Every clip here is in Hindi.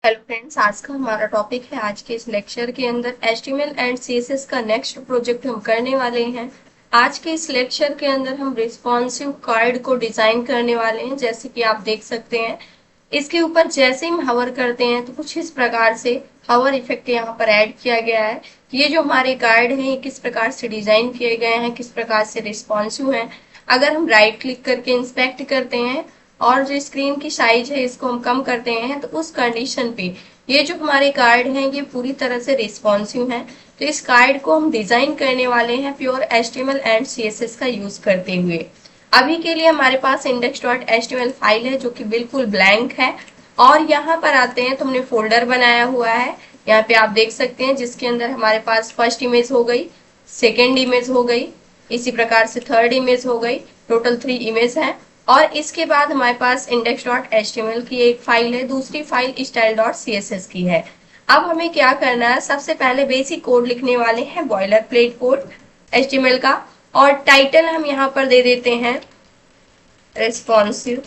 हेलो फ्रेंड्स, आज का हमारा टॉपिक है। आज के इस लेक्चर के अंदर HTML एंड CSS का नेक्स्ट प्रोजेक्ट हम करने वाले हैं। आज के इस लेक्चर के अंदर हम रिस्पॉन्सिव कार्ड को डिजाइन करने वाले हैं। जैसे कि आप देख सकते हैं, इसके ऊपर जैसे ही हम हवर करते हैं तो कुछ इस प्रकार से हवर इफेक्ट यहाँ पर ऐड किया गया है। ये जो हमारे कार्ड हैं, ये किस प्रकार से डिजाइन किए गए हैं, किस प्रकार से रिस्पॉन्सिव हैं। अगर हम राइट क्लिक करके इंस्पेक्ट करते हैं और जो स्क्रीन की साइज है इसको हम कम करते हैं, तो उस कंडीशन पे ये जो हमारे कार्ड हैं ये पूरी तरह से रिस्पॉन्सिव हैं। तो इस कार्ड को हम डिजाइन करने वाले हैं प्योर HTML एंड CSS का यूज करते हुए। अभी के लिए हमारे पास index.html फाइल है जो कि बिल्कुल ब्लैंक है। और यहाँ पर आते हैं तो हमने फोल्डर बनाया हुआ है, यहाँ पे आप देख सकते हैं, जिसके अंदर हमारे पास फर्स्ट इमेज हो गई, सेकेंड इमेज हो गई, इसी प्रकार से थर्ड इमेज हो गई। टोटल 3 इमेज है। और इसके बाद हमारे पास index.html की एक फाइल है, दूसरी फाइल style.css की है। अब हमें क्या करना है, सबसे पहले बेसिक कोड लिखने वाले हैं, बॉयलर प्लेट कोड HTML का। और टाइटल हम यहाँ पर दे देते हैं रिस्पॉन्सिव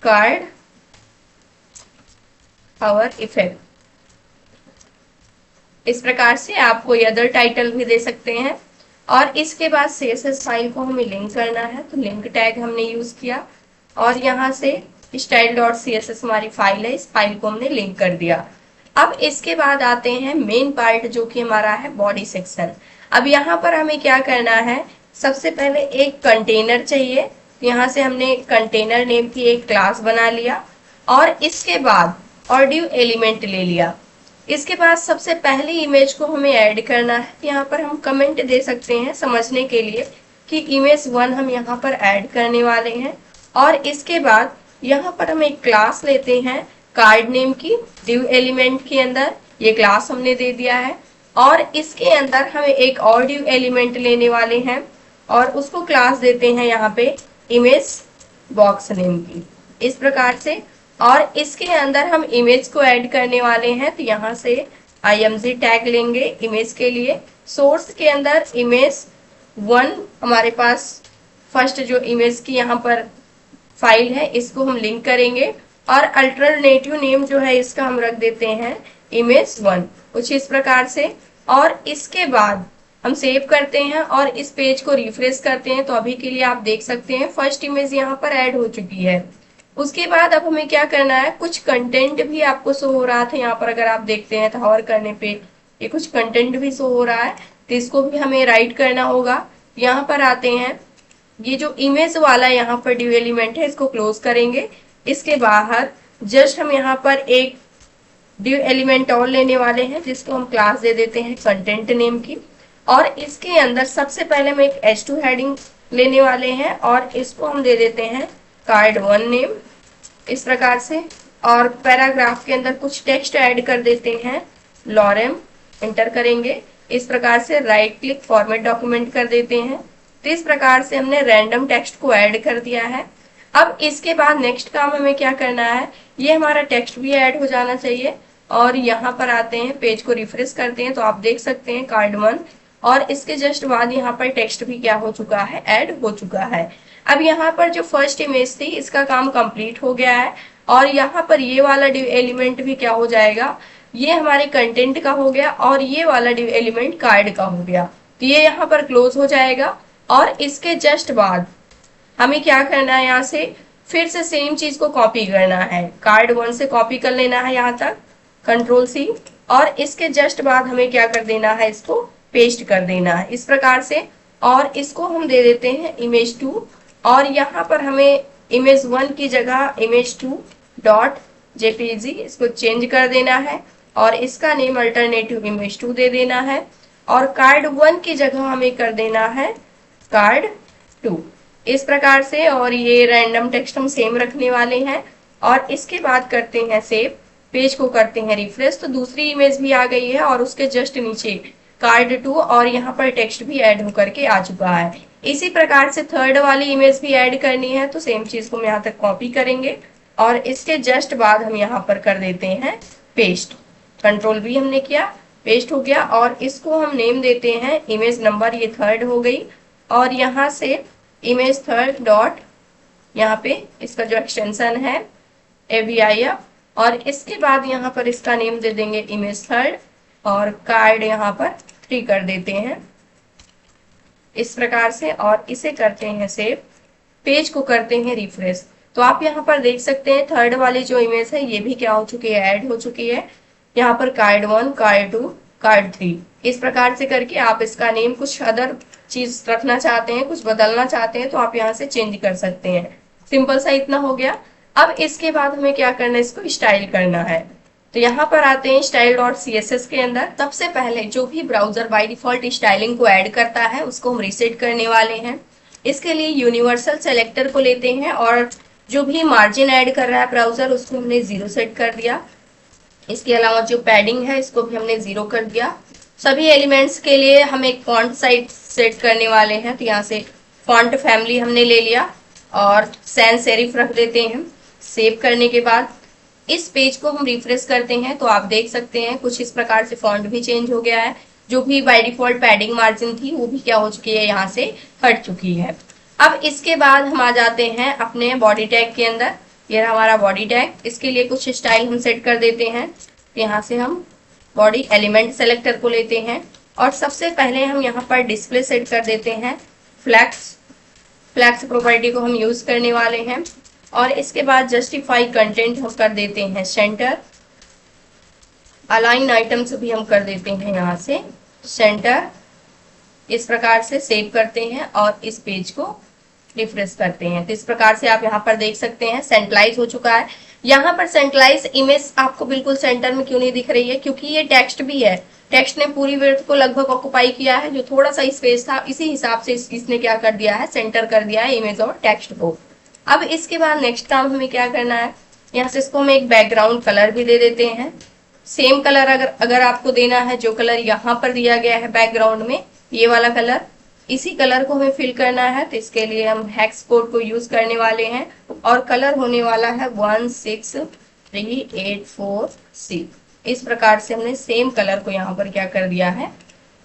कार्ड हवर इफेक्ट। इस प्रकार से आप कोई अदर टाइटल भी दे सकते हैं। और इसके बाद CSS फाइल को हमें लिंक करना है, तो लिंक टैग हमने यूज किया और यहाँ से style.css हमारी फाइल है, इस फाइल को हमने लिंक कर दिया। अब इसके बाद आते हैं मेन पार्ट जो कि हमारा है बॉडी सेक्शन। अब यहाँ पर हमें क्या करना है, सबसे पहले एक कंटेनर चाहिए। यहाँ से हमने कंटेनर नेम की एक क्लास बना लिया और इसके बाद ऑडियो एलिमेंट ले लिया। इसके बाद सबसे पहली इमेज को हमें ऐड करना है। यहाँ पर हम कमेंट दे सकते हैं समझने के लिए कि इमेज 1 हम यहाँ पर ऐड करने वाले हैं। और इसके बाद यहाँ पर हम एक क्लास लेते हैं कार्ड नेम की, div एलिमेंट के अंदर ये क्लास हमने दे दिया है। और इसके अंदर हमें एक और div एलिमेंट लेने वाले हैं और उसको क्लास देते हैं यहाँ पे इमेज बॉक्स नेम की, इस प्रकार से। और इसके अंदर हम इमेज को ऐड करने वाले हैं, तो यहाँ से img टैग लेंगे इमेज के लिए। सोर्स के अंदर इमेज 1 हमारे पास फर्स्ट जो इमेज की यहाँ पर फाइल है इसको हम लिंक करेंगे। और अल्टरनेटिव नेम जो है इसका हम रख देते हैं इमेज 1, कुछ इस प्रकार से। और इसके बाद हम सेव करते हैं और इस पेज को रिफ्रेश करते हैं, तो अभी के लिए आप देख सकते हैं फर्स्ट इमेज यहाँ पर ऐड हो चुकी है। उसके बाद अब हमें क्या करना है, कुछ कंटेंट भी आपको शो हो रहा था यहाँ पर, अगर आप देखते हैं तो हवर करने पे ये कुछ कंटेंट भी शो हो रहा है, तो इसको भी हमें राइट करना होगा। यहाँ पर आते हैं, ये जो इमेज वाला यहाँ पर ड्यू एलिमेंट है इसको क्लोज करेंगे। इसके बाहर जस्ट हम यहाँ पर एक ड्यू एलिमेंट और लेने वाले हैं जिसको हम क्लास दे देते हैं कंटेंट नेम की। और इसके अंदर सबसे पहले हम एक h2 हेडिंग लेने वाले हैं और इसको हम दे देते हैं कार्ड 1 नेम, इस प्रकार से। और पैराग्राफ के अंदर कुछ टेक्स्ट ऐड कर देते हैं, लॉरेम एंटर करेंगे। इस प्रकार से राइट क्लिक फॉर्मेट डॉक्यूमेंट कर देते हैं। तो इस प्रकार से हमने रैंडम टेक्स्ट को ऐड कर दिया है। अब इसके बाद नेक्स्ट काम हमें क्या करना है, ये हमारा टेक्स्ट भी ऐड हो जाना चाहिए। और यहाँ पर आते हैं, पेज को रिफ्रेश करते हैं, तो आप देख सकते हैं कार्ड 1 और इसके जस्ट बाद यहाँ पर टेक्स्ट भी क्या हो चुका है, ऐड हो चुका है। अब यहाँ पर जो फर्स्ट इमेज थी इसका काम कंप्लीट हो गया है और यहाँ पर ये वाला डिव एलिमेंट भी क्या हो जाएगा, ये हमारे कंटेंट का हो गया और ये वाला डिव एलिमेंट कार्ड का हो गया। तो ये यहाँ पर क्लोज हो जाएगा। और इसके जस्ट बाद हमें क्या करना है, यहाँ से फिर से सेम चीज को कॉपी करना है, कार्ड 1 से कॉपी कर लेना है यहाँ तक, Ctrl+C। और इसके जस्ट बाद हमें क्या कर देना है, इसको पेस्ट कर देना है इस प्रकार से। और इसको हम दे देते हैं इमेज 2 और यहाँ पर हमें इमेज 1 की जगह इमेज 2 डॉट जेपीजी इसको चेंज कर देना है और इसका नेम अल्टरनेटिव इमेज 2 दे देना है। और कार्ड 1 की जगह हमें कर देना है कार्ड 2, इस प्रकार से। और ये रैंडम टेक्स्ट हम सेम रखने वाले हैं और इसके बाद करते हैं सेव, पेज को करते हैं रिफ्रेश, तो दूसरी इमेज भी आ गई है और उसके जस्ट नीचे कार्ड 2 और यहाँ पर टेक्स्ट भी ऐड होकर के आ चुका है। इसी प्रकार से थर्ड वाली इमेज भी ऐड करनी है, तो सेम चीज को हम यहाँ तक कॉपी करेंगे और इसके जस्ट बाद हम यहाँ पर कर देते हैं पेस्ट। Ctrl+V हमने किया, पेस्ट हो गया। और इसको हम नेम देते हैं इमेज नंबर, ये थर्ड हो गई। और यहाँ से इमेज थर्ड डॉट, यहाँ पे इसका जो एक्सटेंशन है AVIF और इसके बाद यहाँ पर इसका नेम दे देंगे इमेज थर्ड और कार्ड यहाँ पर 3 कर देते हैं इस प्रकार से, और इसे करते हैं सेव। पेज को करते हैं रिफ्रेश। तो आप यहाँ पर देख सकते हैं थर्ड वाली जो इमेज है ये भी क्या हो चुकी है, ऐड हो चुकी है। यहाँ पर कार्ड 1, कार्ड 2, कार्ड 3 इस प्रकार से करके आप इसका नेम कुछ अदर चीज रखना चाहते हैं, कुछ बदलना चाहते हैं तो आप यहाँ से चेंज कर सकते हैं। सिंपल सा इतना हो गया। अब इसके बाद हमें क्या करना है, इसको स्टाइल करना है। तो यहाँ पर आते हैं style.css के अंदर। सबसे पहले जो भी ब्राउजर बाय डिफॉल्ट स्टाइलिंग को ऐड करता है उसको हम रीसेट करने वाले हैं। इसके लिए यूनिवर्सल सेलेक्टर को लेते हैं और जो भी मार्जिन ऐड कर रहा है ब्राउजर उसको हमने 0 सेट कर दिया। इसके अलावा जो पैडिंग है इसको भी हमने 0 कर दिया। सभी एलिमेंट्स के लिए हम एक फॉन्ट साइज सेट करने वाले हैं, तो यहाँ से फॉन्ट फैमिली हमने ले लिया और सैन सेरिफ रख देते हैं। सेव करने के बाद इस पेज को हम रिफ्रेश करते हैं तो आप देख सकते हैं कुछ इस प्रकार से फॉन्ट भी चेंज हो गया है। जो भी बाय डिफॉल्ट पैडिंग मार्जिन थी वो भी क्या हो चुकी है, यहाँ से हट चुकी है। अब इसके बाद हम आ जाते हैं अपने बॉडी टैग के अंदर। ये हमारा बॉडी टैग, इसके लिए कुछ स्टाइल हम सेट कर देते हैं। यहाँ से हम बॉडी एलिमेंट सेलेक्टर को लेते हैं और सबसे पहले हम यहाँ पर डिस्प्ले सेट कर देते हैं फ्लैक्स प्रॉपर्टी को हम यूज करने वाले हैं। और इसके बाद जस्टिफाई कंटेंट हम कर देते हैं सेंटर। अलाइन आइटम्स भी हम कर देते हैं यहाँ से सेंटर। इस प्रकार से सेव करते हैं और इस पेज को रिफ्रेश करते हैं। तो इस प्रकार से आप यहाँ पर देख सकते हैं सेंट्रलाइज हो चुका है। यहाँ पर सेंट्रलाइज इमेज आपको बिल्कुल सेंटर में क्यों नहीं दिख रही है, क्योंकि ये टेक्स्ट भी है। टेक्स्ट ने पूरी विड्थ को लगभग ऑक्युपाई किया है। जो थोड़ा सा स्पेस था इसी हिसाब से इसने क्या कर दिया है, सेंटर कर दिया है इमेज और टेक्स्ट को। अब इसके बाद नेक्स्ट काम हमें क्या करना है, यहाँ से इसको हम एक बैकग्राउंड कलर भी दे देते हैं। सेम कलर अगर आपको देना है जो कलर यहाँ पर दिया गया है बैकग्राउंड में, ये वाला कलर, इसी कलर को हमें फिल करना है। तो इसके लिए हम हेक्स कोड को यूज करने वाले हैं और कलर होने वाला है 16384C। इस प्रकार से हमने सेम कलर को यहाँ पर क्या कर दिया है,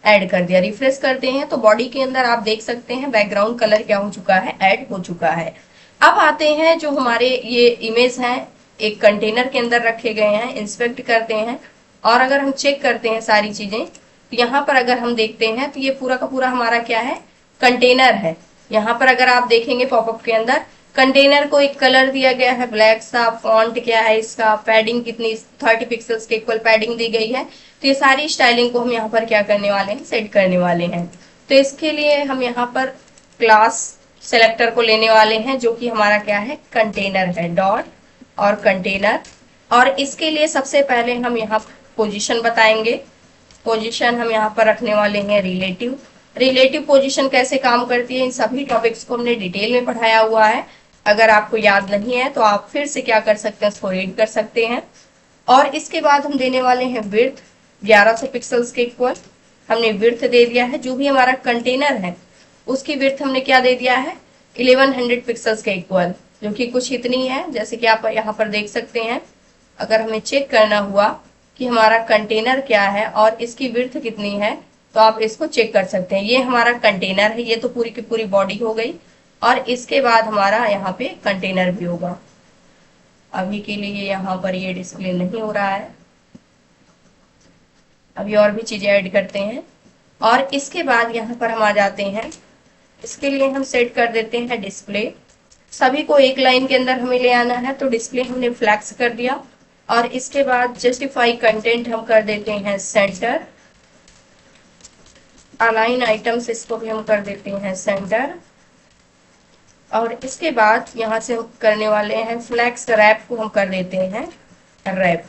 ऐड कर दिया। रिफ्रेश करते हैं तो बॉडी के अंदर आप देख सकते हैं बैकग्राउंड कलर क्या हो चुका है, ऐड हो चुका है। अब आते हैं जो हमारे ये इमेज हैं एक कंटेनर के अंदर रखे गए हैं, इंस्पेक्ट करते हैं और अगर हम चेक करते हैं सारी चीजें तो यहाँ पर अगर हम देखते हैं तो ये पूरा का पूरा हमारा क्या है, कंटेनर है। यहाँ पर अगर आप देखेंगे पॉपअप के अंदर कंटेनर को एक कलर दिया गया है ब्लैक सा, फॉन्ट क्या है इसका, पैडिंग कितनी 30 पिक्सल्स के इक्वल पैडिंग दी गई है। तो ये सारी स्टाइलिंग को हम यहाँ पर क्या करने वाले हैं, सेट करने वाले हैं। तो इसके लिए हम यहाँ पर क्लास सेलेक्टर को लेने वाले हैं जो कि हमारा क्या है, कंटेनर है, डॉट और कंटेनर। और इसके लिए सबसे पहले हम यहाँ पोजीशन बताएंगे। पोजीशन हम यहाँ पर रखने वाले हैं रिलेटिव पोजीशन कैसे काम करती है इन सभी टॉपिक्स को हमने डिटेल में पढ़ाया हुआ है। अगर आपको याद नहीं है तो आप फिर से क्या कर सकते हैं, उसको रीड कर सकते हैं। और इसके बाद हम देने वाले हैं विड्थ 1100 पिक्सल्स के इक्वल हमने विड्थ दे दिया है। जो भी हमारा कंटेनर है उसकी विड्थ हमने क्या दे दिया है, 1100 पिक्सल्स के इक्वल, जो कि कुछ इतनी है। जैसे कि आप यहाँ पर देख सकते हैं, अगर हमें चेक करना हुआ कि हमारा कंटेनर क्या है और इसकी विड्थ कितनी है तो आप इसको चेक कर सकते हैं। ये हमारा कंटेनर है, ये तो पूरी की पूरी बॉडी हो गई और इसके बाद हमारा यहाँ पे कंटेनर भी होगा। अभी के लिए यहाँ पर ये डिस्प्ले नहीं हो रहा है, अभी और भी चीजें ऐड करते हैं। और इसके बाद यहाँ पर हम आ जाते हैं, इसके लिए हम सेट कर देते हैं डिस्प्ले। सभी को एक लाइन के अंदर हमें ले आना है तो डिस्प्ले हमने फ्लैक्स कर दिया। और इसके बाद जस्टिफाई कंटेंट हम कर देते हैं सेंटर। अलाइन आइटम्स इसको भी हम कर देते हैं सेंटर। और इसके बाद यहाँ से हम करने वाले हैं फ्लैक्स रैप को हम कर देते हैं रैप।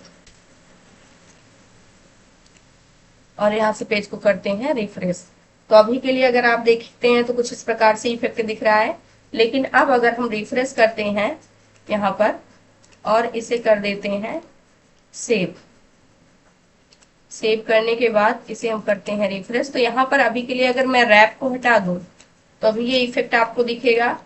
और यहाँ से पेज को करते हैं रिफ्रेश। तो अभी के लिए अगर आप देखते हैं तो कुछ इस प्रकार से इफेक्ट दिख रहा है। लेकिन अब अगर हम रिफ्रेश करते हैं यहाँ पर और इसे कर देते हैं सेव करने के बाद इसे हम करते हैं रिफ्रेश, तो यहाँ पर अभी के लिए अगर मैं रैप को हटा दूं तो अभी ये इफेक्ट आपको दिखेगा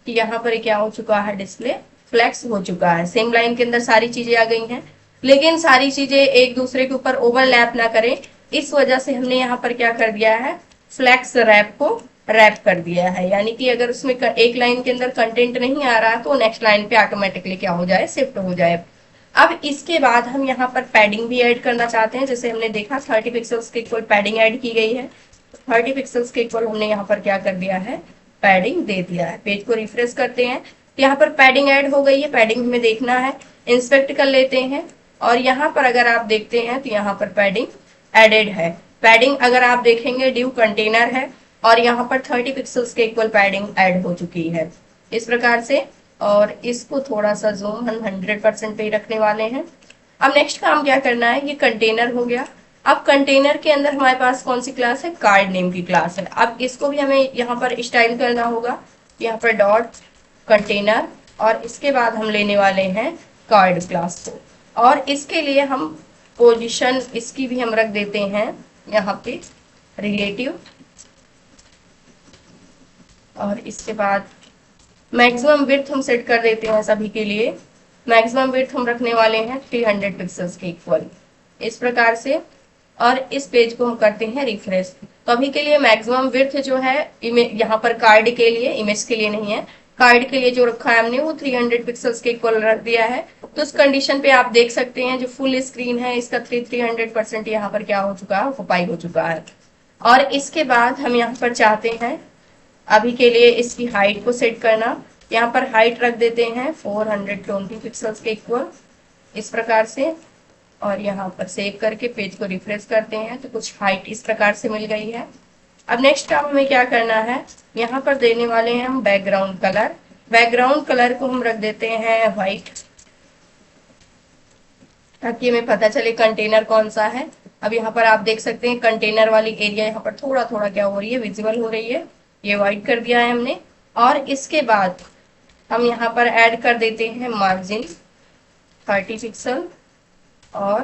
कि यहाँ पर क्या हो चुका है, डिस्प्ले फ्लैक्स हो चुका है। सेम लाइन के अंदर सारी चीजें आ गई हैं, लेकिन सारी चीजें एक दूसरे के ऊपर ओवरलैप ना करें, इस वजह से हमने यहाँ पर क्या कर दिया है, फ्लैक्स रैप को रैप कर दिया है। यानी कि अगर उसमें एक लाइन के अंदर कंटेंट नहीं आ रहा तो नेक्स्ट लाइन पे ऑटोमेटिकली क्या हो जाए, शिफ्ट हो जाए। अब इसके बाद हम यहाँ पर पैडिंग भी ऐड करना चाहते हैं। जैसे हमने देखा 30 पिक्सल्स के इक्वल पैडिंग ऐड की गई है, 30 पिक्सल्स के इक्वल हमने यहाँ पर क्या कर दिया है, पैडिंग दे दिया है। पेज को रिफ्रेश करते हैं, यहाँ पर पैडिंग ऐड हो गई है। पैडिंग हमें देखना है, इंस्पेक्ट कर लेते हैं और यहाँ पर अगर आप देखते हैं तो यहाँ पर पैडिंग एडेड है। पैडिंग अगर आप देखेंगे ड्यू कंटेनर है और यहाँ पर 30 पिक्सल्स के इक्वल पैडिंग ऐड हो चुकी है इस प्रकार से। और इसको थोड़ा सा जूम हम 100% पे ही रखने वाले हैं। अब नेक्स्ट काम क्या करना है, ये कंटेनर हो गया। अब कंटेनर के अंदर हमारे पास कौन सी क्लास है, कार्ड नेम की क्लास है। अब इसको भी हमें यहाँ पर स्टाइल करना होगा, यहाँ पर डॉट कंटेनर और इसके बाद हम लेने वाले हैं कार्ड क्लास को। और इसके लिए हम पोजीशन इसकी भी हम रख देते हैं यहाँ पे रिलेटिव, और इसके बाद मैक्सिमम विड्थ हम सेट कर देते हैं सभी के लिए। मैक्सिमम विड्थ हम रखने वाले हैं 300 पिक्सल्स के इक्वल इस प्रकार से। और इस पेज को हम करते हैं रिफ्रेश। तो अभी के लिए मैक्सिमम विड्थ जो है यहाँ पर कार्ड के लिए, इमेज के लिए नहीं है, कार्ड के लिए जो रखा है हमने वो 300 पिक्सल्स के इक्वल रख दिया है। तो उस कंडीशन पे आप देख सकते हैं जो फुल स्क्रीन है इसका 300% यहाँ पर क्या हो चुका है, ऑक्युपाई हो चुका है। और इसके बाद हम यहाँ पर चाहते हैं अभी के लिए इसकी हाइट को सेट करना। यहाँ पर हाइट रख देते हैं 420 पिक्सल्स के इक्वल इस प्रकार से। और यहाँ पर सेव करके पेज को रिफ्रेश करते हैं तो कुछ हाइट इस प्रकार से मिल गई है। अब नेक्स्ट काम हमें क्या करना है, यहाँ पर देने वाले हैं हम बैकग्राउंड कलर। बैकग्राउंड कलर को हम रख देते हैं व्हाइट, ताकि हमें पता चले कंटेनर कौन सा है। अब यहाँ पर आप देख सकते हैं कंटेनर वाली एरिया यहाँ पर थोड़ा थोड़ा क्या हो रही है, विजिबल हो रही है। ये व्हाइट कर दिया है हमने। और इसके बाद हम यहाँ पर ऐड कर देते हैं मार्जिन 30 पिक्सल और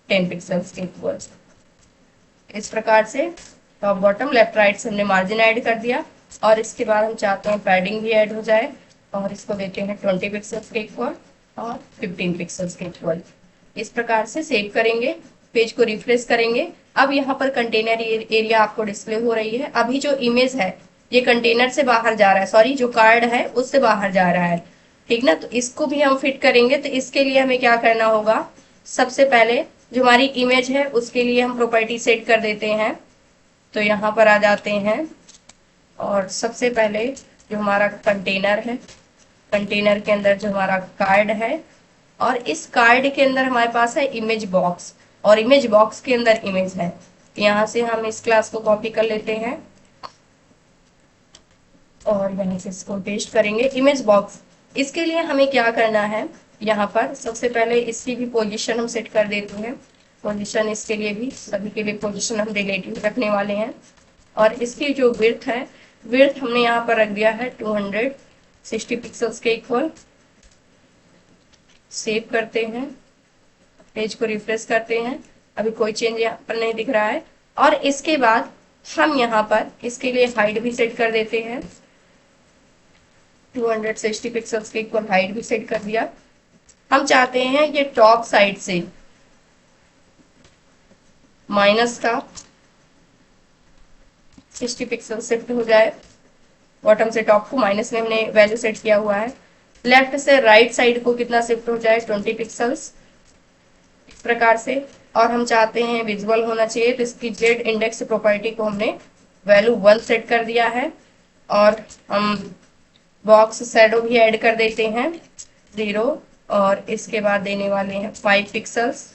10 पिक्सल्स के इक्वल इस प्रकार से। टॉप बॉटम लेफ्ट राइट से हमने मार्जिन ऐड कर दिया। और इसके बाद हम चाहते हैं पैडिंग भी ऐड हो जाए और इसको देते हैं 20 पिक्सल्स के इक्वल और 15 पिक्सल्स के इक्वल इस प्रकार से। सेव करेंगे, पेज को रिफ्रेश करेंगे। अब यहाँ पर कंटेनर एरिया आपको डिस्प्ले हो रही है। अभी जो इमेज है ये कंटेनर से बाहर जा रहा है, सॉरी जो कार्ड है उससे बाहर जा रहा है, ठीक ना। तो इसको भी हम फिट करेंगे। तो इसके लिए हमें क्या करना होगा, सबसे पहले जो हमारी इमेज है उसके लिए हम प्रॉपर्टी सेट कर देते हैं। तो यहाँ पर आ जाते हैं और सबसे पहले जो हमारा कंटेनर है, कंटेनर के अंदर जो हमारा कार्ड है और इस कार्ड के अंदर हमारे पास है इमेज बॉक्स और इमेज बॉक्स के अंदर इमेज है। यहाँ से हम इस क्लास को कॉपी कर लेते हैं और यहाँ से इसको पेस्ट करेंगे इमेज बॉक्स। इसके लिए हमें क्या करना है, यहाँ पर सबसे पहले इसकी भी पोजीशन हम सेट कर देते हैं। पोजीशन इसके लिए भी, सभी के लिए पोजीशन हम रिलेटिव रखने वाले हैं। और इसकी जो विड्थ है, विड्थ हमने यहाँ पर रख दिया है 260 पिक्सल्स के इक्वल। सेव करते हैं, पेज को रिफ्रेश करते हैं, अभी कोई चेंज यहाँ पर नहीं दिख रहा है। और इसके बाद हम यहाँ पर इसके लिए हाइट भी सेट कर देते हैं, 260 पिक्सल्स के इक्वल हाइट भी सेट कर दिया। हम चाहते हैं ये टॉप साइड से माइनस का 60 पिक्सल शिफ्ट हो जाए, बॉटम से टॉप को माइनस में हमने वैल्यू सेट किया हुआ है। लेफ्ट से राइट साइड को कितना शिफ्ट हो जाए, 20 पिक्सल्स इस प्रकार से। और हम चाहते हैं विजुअल होना चाहिए, तो इसकी जेड इंडेक्स प्रॉपर्टी को हमने वैल्यू 1 सेट कर दिया है। और हम बॉक्स शैडो भी ऐड कर देते हैं 0 और इसके बाद देने वाले हैं 5 पिक्सल्स।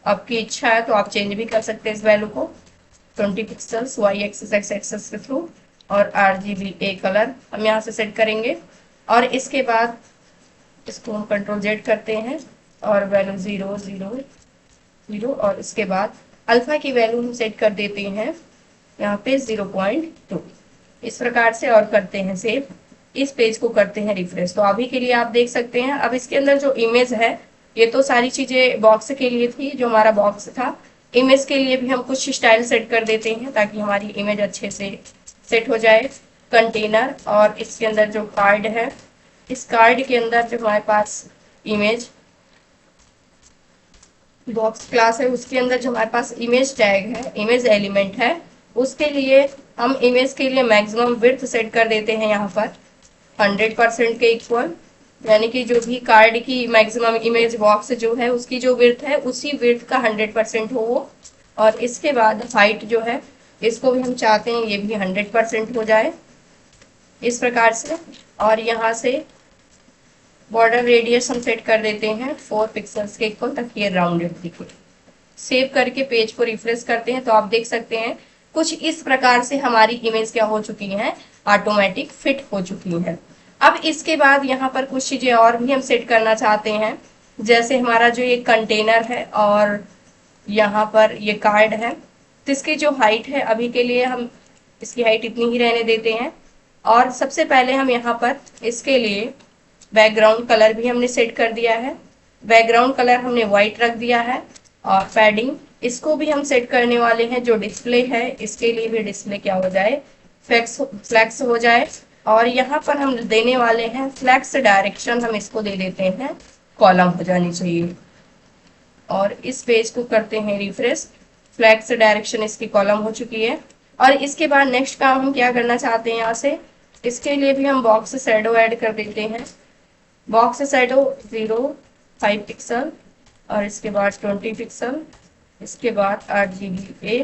आपकी इच्छा है तो आप चेंज भी कर सकते हैं इस वैल्यू को। 20 pixels y axis x axis के थ्रू और RGBA कलर हम यहाँ से सेट करेंगे। और इसके बाद इसको हम कंट्रोल Z करते हैं और वैल्यू 0 0 0 और इसके बाद अल्फा की वैल्यू हम सेट कर देते हैं यहाँ पे 0.2 इस प्रकार से और करते हैं सेव। इस पेज को करते हैं रिफ्रेश। तो अभी के लिए आप देख सकते हैं अब इसके अंदर जो इमेज है, ये तो सारी चीजें बॉक्स के लिए थी, जो हमारा बॉक्स था। इमेज के लिए भी हम कुछ स्टाइल सेट कर देते हैं ताकि हमारी इमेज अच्छे से सेट हो जाए। कंटेनर और इसके अंदर जो कार्ड है, इस कार्ड के अंदर जो हमारे पास इमेज बॉक्स क्लास है उसके अंदर जो हमारे पास इमेज टैग है, इमेज एलिमेंट है, उसके लिए हम इमेज के लिए मैक्सिमम विड्थ सेट कर देते हैं यहाँ पर 100% के इक्वल। यानी कि जो भी कार्ड की मैक्सिमम इमेज बॉक्स जो है उसकी जो विड्थ है उसी विड्थ का 100% हो वो। और इसके बाद हाइट जो है इसको भी हम चाहते हैं ये भी 100% हो जाए इस प्रकार से। और यहाँ से बॉर्डर रेडियस हम सेट कर देते हैं 4 पिक्सल्स के इक्वल, ताकि ये राउंडेड दिखे। सेव करके पेज को रिफ्रेश करते हैं तो आप देख सकते हैं कुछ इस प्रकार से हमारी इमेज क्या हो चुकी है, ऑटोमेटिक फिट हो चुकी है। अब इसके बाद यहाँ पर कुछ चीजें और भी हम सेट करना चाहते हैं, जैसे हमारा जो ये कंटेनर है और यहाँ पर ये कार्ड है, तो इसकी जो हाइट है अभी के लिए हम इसकी हाइट इतनी ही रहने देते हैं। और सबसे पहले हम यहाँ पर इसके लिए बैकग्राउंड कलर भी हमने सेट कर दिया है। बैकग्राउंड कलर हमने व्हाइट रख दिया है। और पैडिंग इसको भी हम सेट करने वाले हैं, जो डिस्प्ले है इसके लिए भी डिस्प्ले क्या हो जाए, फ्लैक्स हो जाए। और यहाँ पर हम देने वाले हैं फ्लैक्स डायरेक्शन, हम इसको दे देते हैं कॉलम हो जानी चाहिए। और इस पेज को करते हैं रिफ्रेश, फ्लैक्स डायरेक्शन इसकी कॉलम हो चुकी है। और इसके बाद नेक्स्ट काम हम क्या करना चाहते हैं, यहाँ से इसके लिए भी हम बॉक्स शैडो ऐड कर देते हैं। बॉक्स शैडो 0.5 पिक्सल और इसके बाद 20 पिक्सल, इसके बाद RGBA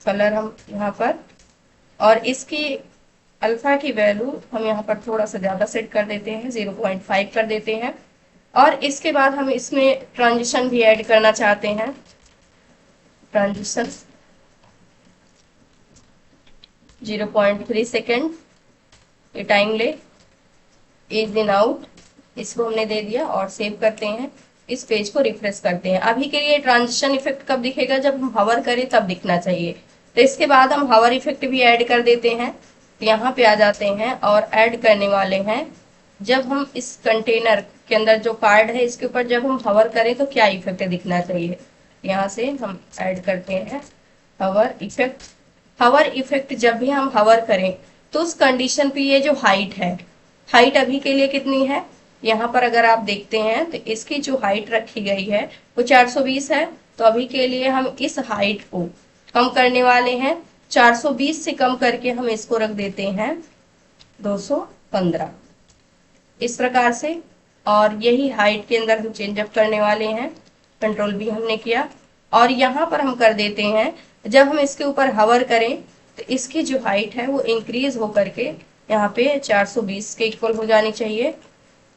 कलर हम यहाँ पर, और इसकी अल्फा की वैल्यू हम यहाँ पर थोड़ा सा ज़्यादा सेट कर देते हैं, 0.5 कर देते हैं। और इसके बाद हम इसमें ट्रांजिशन भी ऐड करना चाहते हैं। ट्रांजिशन 0.3 सेकेंड ये टाइम ले, इज इन आउट, इसको हमने दे दिया और सेव करते हैं। इस पेज को रिफ्रेश करते हैं। अभी के लिए ट्रांजिशन इफेक्ट कब दिखेगा, जब हम हवर करें तब दिखना चाहिए। तो इसके बाद हम हवर इफेक्ट भी ऐड कर देते हैं। तो यहाँ पे आ जाते हैं और ऐड करने वाले हैं, जब हम इस कंटेनर के अंदर जो कार्ड है इसके ऊपर जब हम हवर करें तो क्या इफेक्ट दिखना चाहिए। यहाँ से हम ऐड करते हैं हवर इफेक्ट। हवर इफेक्ट जब भी हम हवर करें तो उस कंडीशन पे ये जो हाइट है, हाइट अभी के लिए कितनी है, यहाँ पर अगर आप देखते हैं तो इसकी जो हाइट रखी गई है वो 420 है। तो अभी के लिए हम इस हाइट को कम करने वाले हैं, 420 से कम करके हम इसको रख देते हैं 215 इस प्रकार से। और यही हाइट के अंदर हम चेंजअप करने वाले हैं, कंट्रोल भी हमने किया। और यहाँ पर हम कर देते हैं, जब हम इसके ऊपर हवर करें तो इसकी जो हाइट है वो इंक्रीज होकर के यहाँ पे 420 के इक्वल हो जानी चाहिए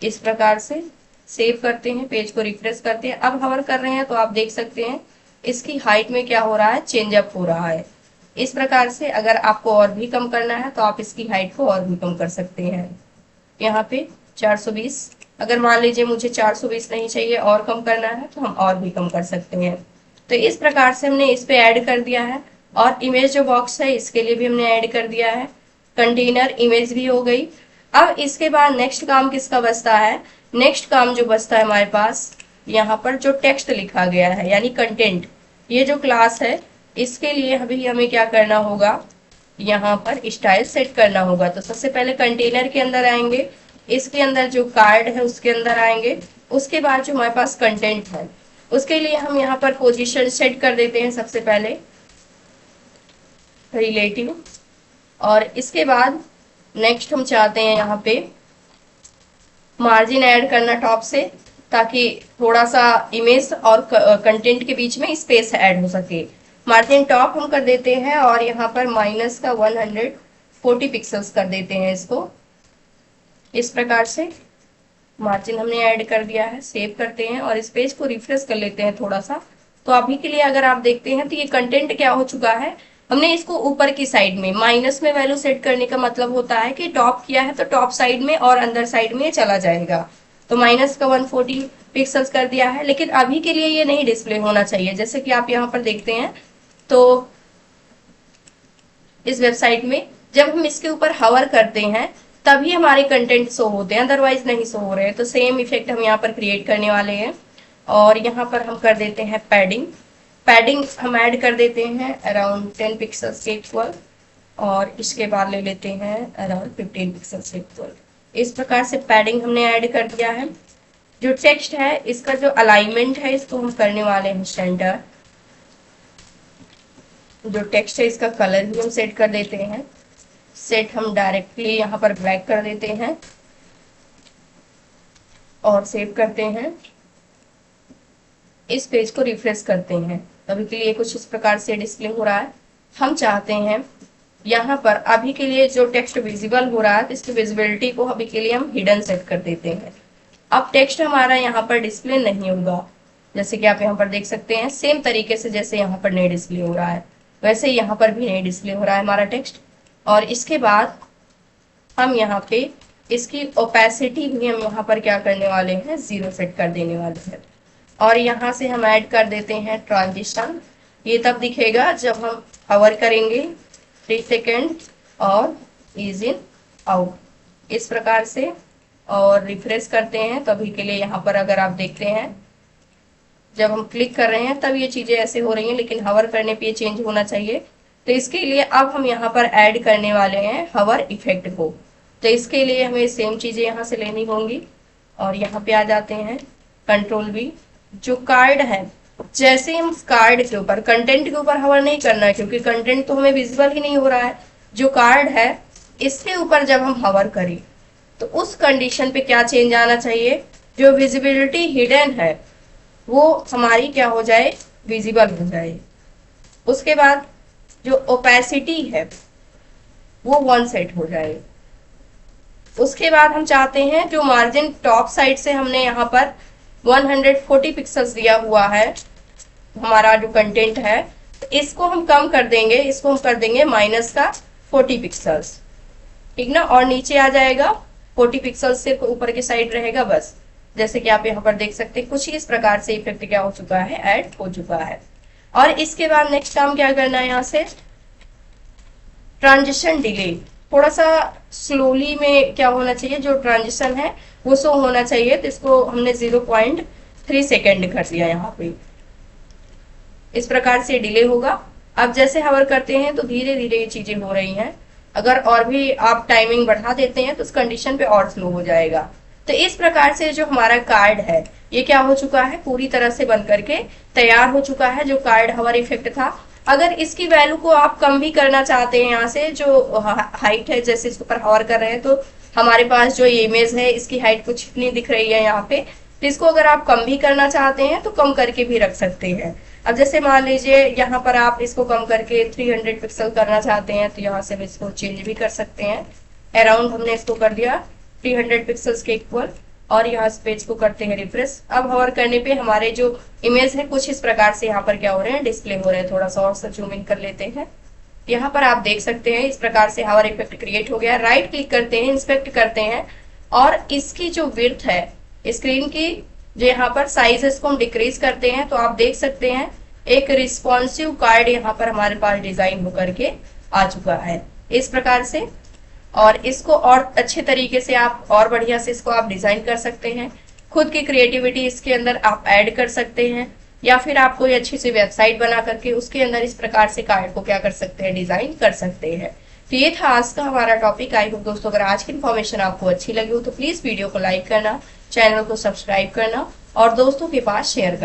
इस प्रकार से। सेव करते हैं, पेज को रिफ्रेश करते हैं। अब हवर कर रहे हैं तो आप देख सकते हैं इसकी हाइट में क्या हो रहा है, चेंजअप हो रहा है इस प्रकार से। अगर आपको और भी कम करना है तो आप इसकी हाइट को और भी कम कर सकते हैं। यहाँ पे 420, अगर मान लीजिए मुझे 420 नहीं चाहिए और कम करना है तो हम और भी कम कर सकते हैं। तो इस प्रकार से हमने इस पे ऐड कर दिया है। और इमेज जो बॉक्स है इसके लिए भी हमने ऐड कर दिया है, कंटेनर इमेज भी हो गई। अब इसके बाद नेक्स्ट काम किसका बचता है, नेक्स्ट काम जो बचता है हमारे पास, यहाँ पर जो टेक्स्ट लिखा गया है यानी कंटेंट, ये जो क्लास है इसके लिए अभी हमें क्या करना होगा, यहाँ पर स्टाइल सेट करना होगा। तो सबसे पहले कंटेनर के अंदर आएंगे, इसके अंदर जो कार्ड है उसके अंदर आएंगे, उसके बाद जो हमारे पास कंटेंट है उसके लिए हम यहाँ पर पोजीशन सेट कर देते हैं सबसे पहले रिलेटिव। और इसके बाद नेक्स्ट हम चाहते हैं यहाँ पे मार्जिन ऐड करना टॉप से, ताकि थोड़ा सा इमेज और कंटेंट के बीच में स्पेस ऐड हो सके। मार्जिन टॉप हम कर देते हैं और यहाँ पर माइनस का 140 पिक्सल्स कर देते हैं इसको इस प्रकार से। मार्जिन हमने ऐड कर दिया है, सेव करते हैं और इस पेज को रिफ्रेश कर लेते हैं थोड़ा सा। तो अभी के लिए अगर आप देखते हैं तो ये कंटेंट क्या हो चुका है, हमने इसको ऊपर की साइड में माइनस में वैल्यू सेट करने का मतलब होता है कि टॉप किया है तो टॉप साइड में और अंदर साइड में चला जाएगा। तो माइनस का 140 पिक्सल्स कर दिया है, लेकिन अभी के लिए ये नहीं डिस्प्ले होना चाहिए। जैसे कि आप यहाँ पर देखते हैं तो इस वेबसाइट में जब हम इसके ऊपर हवर करते हैं तभी हमारे कंटेंट शो होते हैं, अदरवाइज नहीं शो हो रहे हैं। तो सेम इफेक्ट हम यहाँ पर क्रिएट करने वाले हैं। और यहाँ पर हम कर देते हैं पैडिंग। पैडिंग हम ऐड कर देते हैं अराउंड 10 पिक्सल्स के इक्वल, और इसके बाद ले लेते हैं अराउंड 15 पिक्सल्स के इक्वल। इस प्रकार से पैडिंग हमने ऐड कर दिया है। जो टेक्स्ट है इसका जो अलाइनमेंट है इसको हम करने वाले हैं सेंटर। जो टेक्स्ट है इसका कलर भी हम सेट कर देते हैं। सेट हम डायरेक्टली यहाँ पर ब्लैक कर देते हैं। और सेव करते हैं। इस पेज को रिफ्रेश करते हैं। अभी के लिए कुछ इस प्रकार से डिस्प्ले हो रहा है। हम चाहते हैं यहाँ पर अभी के लिए जो टेक्स्ट विजिबल हो रहा है, इसकी विजिबिलिटी को अभी के लिए हम हिडन सेट कर देते हैं। अब टेक्स्ट हमारा यहाँ पर डिस्प्ले नहीं होगा, जैसे कि आप यहाँ पर देख सकते हैं। सेम तरीके से जैसे यहाँ पर नहीं डिस्प्ले हो रहा है, वैसे यहाँ पर भी नहीं डिस्प्ले हो रहा है हमारा टेक्स्ट। और इसके बाद हम यहाँ पे इसकी ओपेसिटी भी हम यहाँ पर क्या करने वाले हैं, 0 सेट कर देने वाले हैं। और यहाँ से हम ऐड कर देते हैं ट्रांजिशन। ये तब दिखेगा जब हम हवर करेंगे 3 सेकेंड और इज इन आउट, इस प्रकार से। और रिफ्रेश करते हैं तो अभी के लिए यहाँ पर अगर आप देखते हैं, जब हम क्लिक कर रहे हैं तब ये चीजें ऐसे हो रही हैं, लेकिन हवर करने पे ये चेंज होना चाहिए। तो इसके लिए अब हम यहाँ पर ऐड करने वाले हैं हवर इफेक्ट को। तो इसके लिए हमें सेम चीजें यहाँ से लेनी होंगी और यहाँ पे आ जाते हैं कंट्रोल V। जो कार्ड है, जैसे हम कार्ड के ऊपर, कंटेंट के ऊपर हवर नहीं करना है क्योंकि कंटेंट तो हमें विजिबल ही नहीं हो रहा है। जो कार्ड है इसके ऊपर जब हम हवर करें तो उस कंडीशन पे क्या चेंज आना चाहिए, जो विजिबिलिटी हिडन है वो हमारी क्या हो जाए, विजिबल हो जाए। उसके बाद जो ओपेसिटी है वो 1 सेट हो जाए। उसके बाद हम चाहते हैं जो मार्जिन टॉप साइड से हमने यहाँ पर 140 पिक्सल्स दिया हुआ है, हमारा जो कंटेंट है, तो इसको हम कम कर देंगे, इसको हम कर देंगे -40 पिक्सल्स, ठीक ना। और नीचे आ जाएगा 40 पिक्सल्स, सिर्फ ऊपर की साइड रहेगा बस। जैसे कि आप यहाँ पर देख सकते हैं कुछ इस प्रकार से इफेक्ट क्या हो चुका है, ऐड हो चुका है। और इसके बाद नेक्स्ट काम क्या करना है, यहाँ से ट्रांजिशन डिले थोड़ा सा स्लोली में क्या होना चाहिए, जो ट्रांजिशन है वो शो होना चाहिए। तो इसको हमने 0.3 सेकेंड कर दिया यहाँ पे, इस प्रकार से डिले होगा। अब जैसे हवर करते हैं तो धीरे धीरे ये चीजें हो रही हैं। अगर और भी आप टाइमिंग बढ़ा देते हैं तो उस कंडीशन पे और स्लो हो जाएगा। तो इस प्रकार से जो हमारा कार्ड है ये क्या हो चुका है, पूरी तरह से बन करके तैयार हो चुका है, जो कार्ड हवर इफेक्ट था। अगर इसकी वैल्यू को आप कम भी करना चाहते हैं, यहाँ से जो हाइट है, जैसे इसके ऊपर हवर कर रहे हैं तो हमारे पास जो इमेज है इसकी हाइट कुछ नहीं दिख रही है यहाँ पे, तो इसको अगर आप कम भी करना चाहते हैं तो कम करके भी रख सकते हैं। अब जैसे मान लीजिए यहाँ पर आप इसको कम करके 300 पिक्सल करना चाहते हैं तो यहाँ से हम इसको चेंज भी कर सकते हैं। अराउंड हमने इसको कर दिया 300 पिक्सल्स के इक्वल और यहाँ इस पेज को करते हैं रिफ्रेश। अब हवर करने पे हमारे जो इमेज है कुछ इस प्रकार से यहाँ पर क्या हो रहे हैं, डिस्प्ले हो रहे हैं। थोड़ा सा और सा जूम इन कर लेते हैं। यहाँ पर आप देख सकते हैं इस प्रकार से हवर इफेक्ट क्रिएट हो गया। राइट क्लिक करते हैं, इंस्पेक्ट करते हैं और इसकी जो विड्थ है स्क्रीन की, जो यहाँ पर साइज है, इसको हम डिक्रीज करते हैं तो आप देख सकते हैं एक रिस्पॉन्सिव कार्ड यहाँ पर हमारे पास डिजाइन होकर के आ चुका है इस प्रकार से। और इसको और अच्छे तरीके से आप और बढ़िया से इसको आप डिजाइन कर सकते हैं। खुद की क्रिएटिविटी इसके अंदर आप ऐड कर सकते हैं, या फिर आप कोई अच्छी सी वेबसाइट बना करके उसके अंदर इस प्रकार से कार्ड को क्या कर सकते हैं, डिजाइन कर सकते हैं। तो ये था आज का हमारा टॉपिक। आई होप दोस्तों अगर आज की इन्फॉर्मेशन आपको अच्छी लगी हो तो प्लीज वीडियो को लाइक करना, चैनल को सब्सक्राइब करना और दोस्तों के पास शेयर करना।